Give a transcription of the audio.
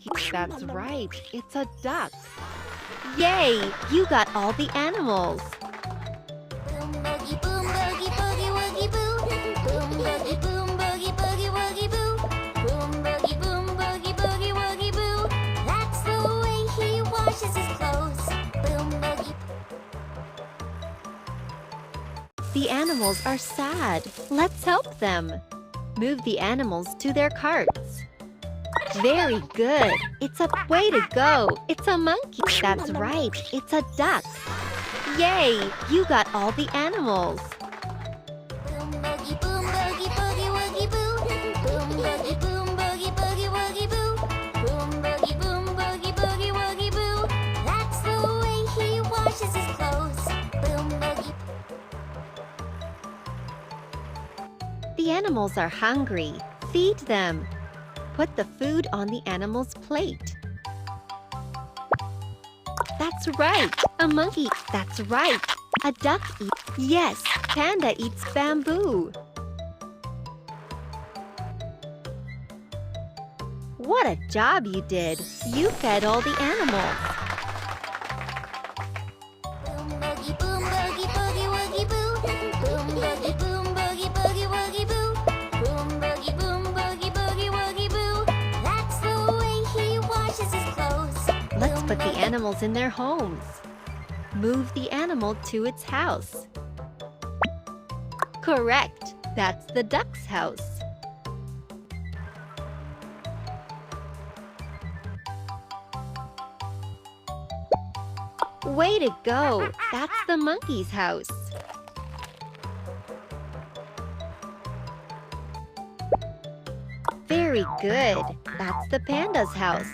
monkey. That's right, it's a duck. Yay! You got all the animals. Boom boogie boogie woogie boo. Boom boogie boogie woogie boo. Boom boogie woogie boo. That's the way he washes his clothes. Boom boogie. The animals are sad. Let's help them. Move the animals to their carts. Very good. It's a way to go. It's a monkey. That's right. It's a duck. Yay! You got all the animals. Boom boogie woogie boo. Boom boogie woogie boo. Boom boogie woogie boo. That's the way he washes his clothes. Boom boogie. The animals are hungry. Feed them. Put the food on the animal's plate. That's right. A monkey. That's right. A duck eats. Yes, panda eats bamboo. What a job you did. You fed all the animals. Boom boogie woogie boo. Boom boogie woogie boo. Boom boogie woogie boo. That's the way he washes his clothes. Let's put the animals in their homes. Move the animal to its house. Correct. That's the duck's house. Way to go! That's the monkey's house. Very good. That's the panda's house.